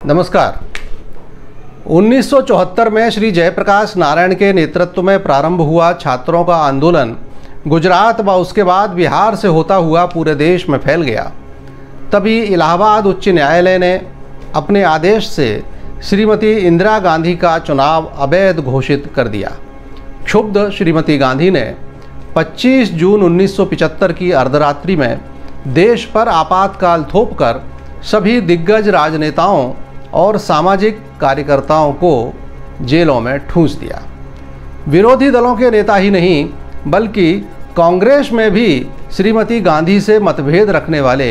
नमस्कार। 1974 में श्री जयप्रकाश नारायण के नेतृत्व में प्रारंभ हुआ छात्रों का आंदोलन गुजरात व उसके बाद बिहार से होता हुआ पूरे देश में फैल गया। तभी इलाहाबाद उच्च न्यायालय ने अपने आदेश से श्रीमती इंदिरा गांधी का चुनाव अवैध घोषित कर दिया। क्षुब्ध श्रीमती गांधी ने 25 जून 1975 की अर्धरात्रि में देश पर आपातकाल थोपकर सभी दिग्गज राजनेताओं और सामाजिक कार्यकर्ताओं को जेलों में ठूंस दिया। विरोधी दलों के नेता ही नहीं बल्कि कांग्रेस में भी श्रीमती गांधी से मतभेद रखने वाले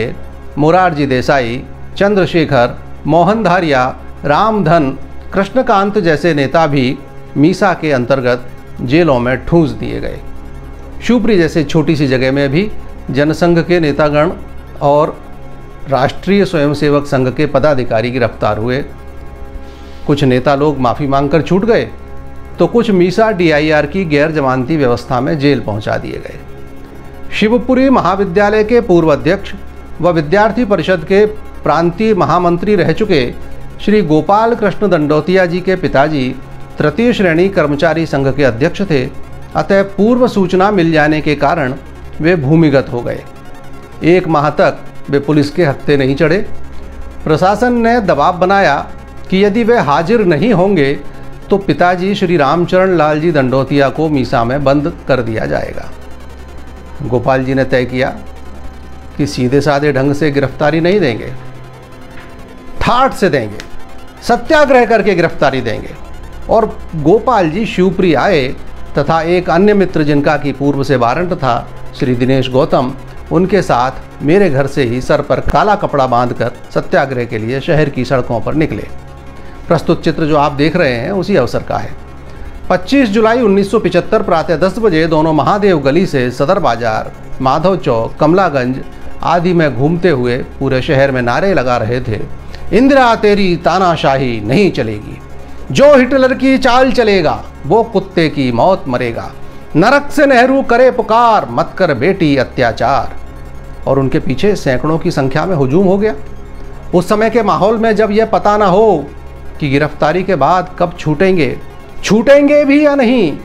मोरारजी देसाई, चंद्रशेखर, मोहन धारिया, रामधन, कृष्णकांत जैसे नेता भी मीसा के अंतर्गत जेलों में ठूंस दिए गए। शिवपुरी जैसे छोटी सी जगह में भी जनसंघ के नेतागण और राष्ट्रीय स्वयंसेवक संघ के पदाधिकारी गिरफ्तार हुए। कुछ नेता लोग माफ़ी मांगकर छूट गए तो कुछ मीसा DIR की गैर जमानती व्यवस्था में जेल पहुंचा दिए गए। शिवपुरी महाविद्यालय के पूर्व अध्यक्ष व विद्यार्थी परिषद के प्रांतीय महामंत्री रह चुके श्री गोपाल कृष्ण दंडोतिया जी के पिताजी तृतीय श्रेणी कर्मचारी संघ के अध्यक्ष थे। अतः पूर्व सूचना मिल जाने के कारण वे भूमिगत हो गए। 1 माह तक वे पुलिस के हत्थे नहीं चढ़े। प्रशासन ने दबाव बनाया कि यदि वे हाजिर नहीं होंगे तो पिताजी श्री रामचरण लाल जी दंडोतिया को मीसा में बंद कर दिया जाएगा। गोपाल जी ने तय किया कि सीधे साधे ढंग से गिरफ्तारी नहीं देंगे, ठाठ से देंगे, सत्याग्रह करके गिरफ्तारी देंगे। और गोपाल जी शिवपुरी आए तथा एक अन्य मित्र जिनका कि पूर्व से वारंट था श्री दिनेश गौतम, उनके साथ मेरे घर से ही सर पर काला कपड़ा बांधकर सत्याग्रह के लिए शहर की सड़कों पर निकले। प्रस्तुत चित्र जो आप देख रहे हैं उसी अवसर का है। 25 जुलाई 1975 प्रातः 10 बजे दोनों महादेव गली से सदर बाजार, माधव चौक, कमलागंज आदि में घूमते हुए पूरे शहर में नारे लगा रहे थे, इंदिरा तेरी तानाशाही नहीं चलेगी, जो हिटलर की चाल चलेगा वो कुत्ते की मौत मरेगा, नरक से नेहरू करे पुकार, मत कर बेटी अत्याचार। और उनके पीछे सैकड़ों की संख्या में हुजूम हो गया। उस समय के माहौल में जब यह पता ना हो कि गिरफ्तारी के बाद कब छूटेंगे भी या नहीं,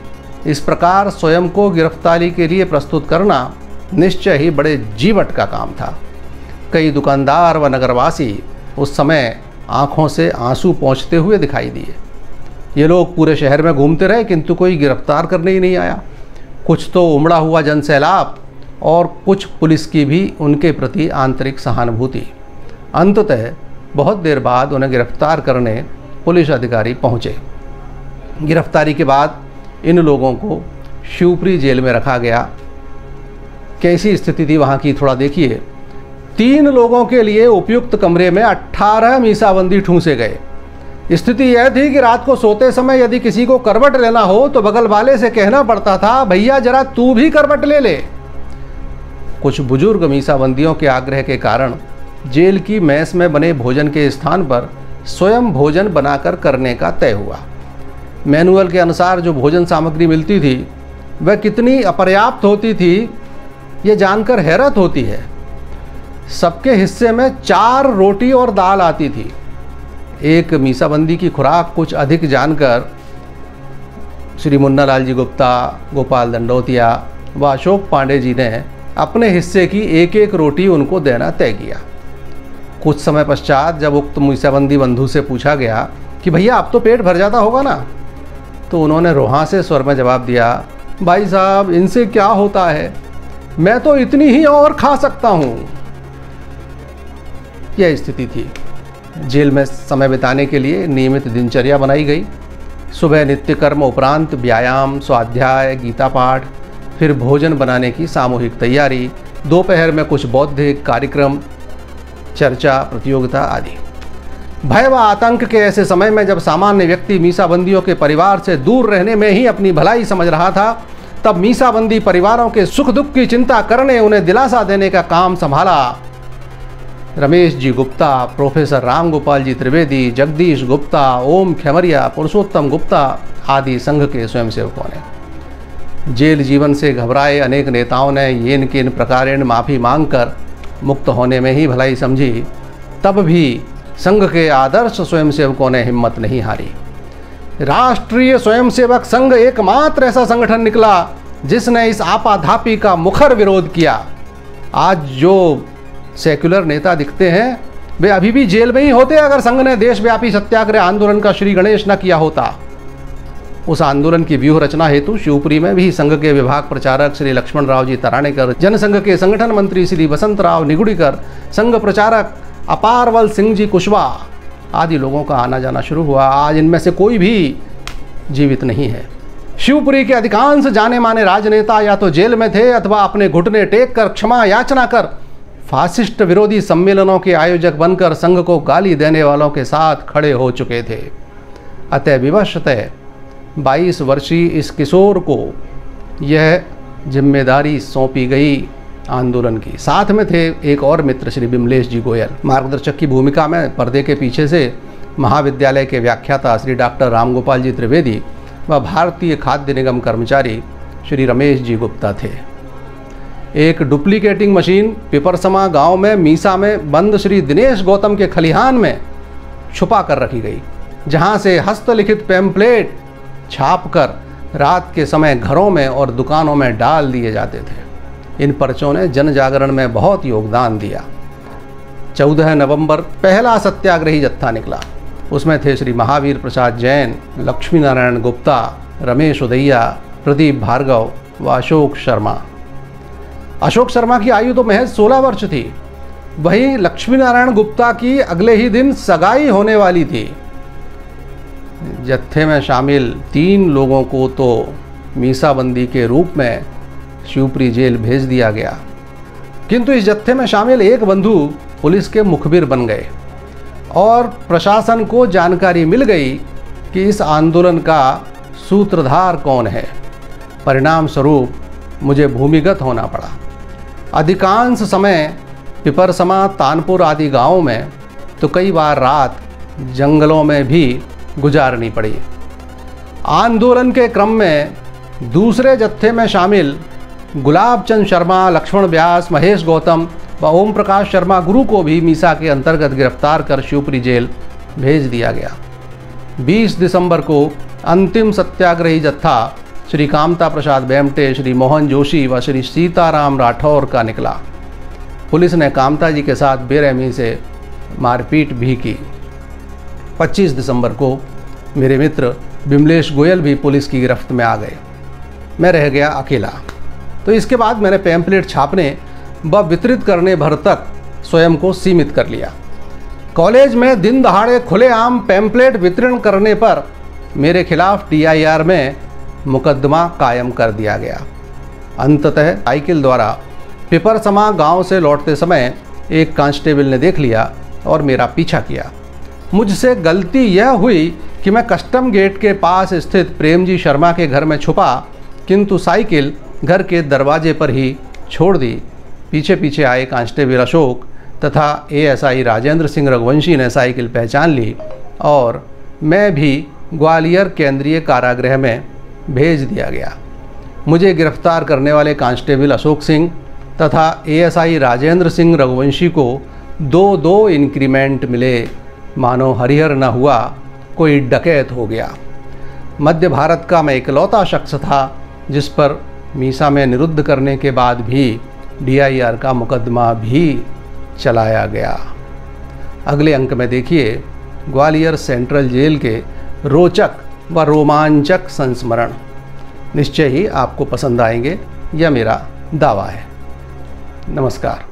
इस प्रकार स्वयं को गिरफ्तारी के लिए प्रस्तुत करना निश्चय ही बड़े जीवट का काम था। कई दुकानदार व नगरवासी उस समय आंखों से आंसू पोंछते हुए दिखाई दिए। ये लोग पूरे शहर में घूमते रहे किंतु कोई गिरफ्तार करने ही नहीं आया। कुछ तो उमड़ा हुआ जनसैलाब और कुछ पुलिस की भी उनके प्रति आंतरिक सहानुभूति। अंततः बहुत देर बाद उन्हें गिरफ्तार करने पुलिस अधिकारी पहुंचे। गिरफ्तारी के बाद इन लोगों को शिवपुरी जेल में रखा गया। कैसी स्थिति थी वहाँ की थोड़ा देखिए। 3 लोगों के लिए उपयुक्त कमरे में 18 मीसाबंदी ठूंसे गए। स्थिति यह थी कि रात को सोते समय यदि किसी को करवट लेना हो तो बगल वाले से कहना पड़ता था, भैया जरा तू भी करवट ले ले। कुछ बुजुर्ग मीसाबंदियों के आग्रह के कारण जेल की मेस में बने भोजन के स्थान पर स्वयं भोजन बनाकर करने का तय हुआ। मैनुअल के अनुसार जो भोजन सामग्री मिलती थी वह कितनी अपर्याप्त होती थी ये जानकर हैरत होती है। सबके हिस्से में 4 रोटी और दाल आती थी। एक मीसाबंदी की खुराक कुछ अधिक जानकर श्री मुन्नालाल जी गुप्ता, गोपाल दंडोतिया व अशोक पांडे जी ने अपने हिस्से की एक रोटी उनको देना तय किया। कुछ समय पश्चात जब उक्त मीसाबंदी बंधु से पूछा गया कि भैया अब तो पेट भर जाता होगा ना, तो उन्होंने रोहासे स्वर में जवाब दिया, भाई साहब इनसे क्या होता है, मैं तो इतनी ही और खा सकता हूँ। यह स्थिति थी। जेल में समय बिताने के लिए नियमित दिनचर्या बनाई गई। सुबह नित्य कर्म उपरांत व्यायाम, स्वाध्याय, गीता पाठ, फिर भोजन बनाने की सामूहिक तैयारी, दोपहर में कुछ बौद्धिक कार्यक्रम, चर्चा, प्रतियोगिता आदि। भय व आतंक के ऐसे समय में जब सामान्य व्यक्ति मीसाबंदियों के परिवार से दूर रहने में ही अपनी भलाई समझ रहा था, तब मीसाबंदी परिवारों के सुख दुख की चिंता करने, उन्हें दिलासा देने का काम संभाला रमेश जी गुप्ता, प्रोफेसर राम गोपाल जी त्रिवेदी, जगदीश गुप्ता, ओम खेमरिया, पुरुषोत्तम गुप्ता आदि संघ के स्वयंसेवकों ने। जेल जीवन से घबराए अनेक नेताओं ने येन केन प्रकारेण माफ़ी मांगकर मुक्त होने में ही भलाई समझी। तब भी संघ के आदर्श स्वयंसेवकों ने हिम्मत नहीं हारी। राष्ट्रीय स्वयंसेवक संघ एकमात्र ऐसा संगठन निकला जिसने इस आपाधापी का मुखर विरोध किया। आज जो सेक्युलर नेता दिखते हैं वे अभी भी जेल में ही होते अगर संघ ने देशव्यापी सत्याग्रह आंदोलन का श्री गणेश न किया होता। उस आंदोलन की व्यूह रचना हेतु शिवपुरी में भी संघ के विभाग प्रचारक श्री लक्ष्मण राव जी तराणेकर, जनसंघ के संगठन मंत्री श्री वसंत राव निगुड़ीकर, संघ प्रचारक अपारवल सिंह जी कुशवाहा आदि लोगों का आना जाना शुरू हुआ। आज इनमें से कोई भी जीवित नहीं है। शिवपुरी के अधिकांश जाने माने राजनेता या तो जेल में थे अथवा अपने घुटने टेक कर क्षमा याचना कर फासिस्ट विरोधी सम्मेलनों के आयोजक बनकर संघ को गाली देने वालों के साथ खड़े हो चुके थे। अतः विवशतः 22 वर्षीय इस किशोर को यह जिम्मेदारी सौंपी गई आंदोलन की। साथ में थे एक और मित्र श्री बिमलेश जी गोयल। मार्गदर्शक की भूमिका में पर्दे के पीछे से महाविद्यालय के व्याख्याता श्री डॉक्टर रामगोपाल जी त्रिवेदी व भारतीय खाद्य निगम कर्मचारी श्री रमेश जी गुप्ता थे। एक डुप्लीकेटिंग मशीन पिपरसमा गांव में मीसा में बंद श्री दिनेश गौतम के खलिहान में छुपा कर रखी गई, जहां से हस्तलिखित पैम्पलेट छापकर रात के समय घरों में और दुकानों में डाल दिए जाते थे। इन पर्चों ने जन जागरण में बहुत योगदान दिया। 14 नवंबर पहला सत्याग्रही जत्था निकला। उसमें थे श्री महावीर प्रसाद जैन, लक्ष्मी नारायण गुप्ता, रमेश उदैया, प्रदीप भार्गव व अशोक शर्मा। अशोक शर्मा की आयु तो महज 16 वर्ष थी। वहीं लक्ष्मी नारायण गुप्ता की अगले ही दिन सगाई होने वाली थी। जत्थे में शामिल 3 लोगों को तो मीसाबंदी के रूप में शिवपुरी जेल भेज दिया गया, किंतु इस जत्थे में शामिल एक बंधु पुलिस के मुखबिर बन गए और प्रशासन को जानकारी मिल गई कि इस आंदोलन का सूत्रधार कौन है। परिणाम स्वरूप मुझे भूमिगत होना पड़ा। अधिकांश समय पिपरसमा, तानपुर आदि गांवों में तो कई बार रात जंगलों में भी गुजारनी पड़ी। आंदोलन के क्रम में दूसरे जत्थे में शामिल गुलाबचंद शर्मा, लक्ष्मण व्यास, महेश गौतम व ओम प्रकाश शर्मा गुरु को भी मीसा के अंतर्गत गिरफ्तार कर शिवपुरी जेल भेज दिया गया। 20 दिसंबर को अंतिम सत्याग्रही जत्था श्री कामता प्रसाद बेमटे, श्री मोहन जोशी व श्री सीताराम राठौर का निकला। पुलिस ने कामता जी के साथ बेरहमी से मारपीट भी की। 25 दिसंबर को मेरे मित्र बिमलेश गोयल भी पुलिस की गिरफ्त में आ गए। मैं रह गया अकेला। तो इसके बाद मैंने पैम्पलेट छापने व वितरित करने भर तक स्वयं को सीमित कर लिया। कॉलेज में दिन दहाड़े खुलेआम पैम्पलेट वितरण करने पर मेरे खिलाफ DIR में मुकदमा कायम कर दिया गया। अंततः साइकिल द्वारा पिपरसमा गांव से लौटते समय एक कांस्टेबल ने देख लिया और मेरा पीछा किया। मुझसे गलती यह हुई कि मैं कस्टम गेट के पास स्थित प्रेमजी शर्मा के घर में छुपा, किंतु साइकिल घर के दरवाजे पर ही छोड़ दी। पीछे पीछे आए कांस्टेबल अशोक तथा ASI राजेंद्र सिंह रघुवंशी ने साइकिल पहचान ली और मैं भी ग्वालियर केंद्रीय कारागृह में भेज दिया गया। मुझे गिरफ्तार करने वाले कांस्टेबल अशोक सिंह तथा ASI राजेंद्र सिंह रघुवंशी को 2-2 इंक्रीमेंट मिले। मानो हरिहर न हुआ कोई डकैत हो गया। मध्य भारत का मैं इकलौता शख्स था जिस पर मीसा में निरुद्ध करने के बाद भी DIR का मुकदमा भी चलाया गया। अगले अंक में देखिए ग्वालियर सेंट्रल जेल के रोचक व रोमांचक संस्मरण। निश्चय ही आपको पसंद आएंगे, यह मेरा दावा है। नमस्कार।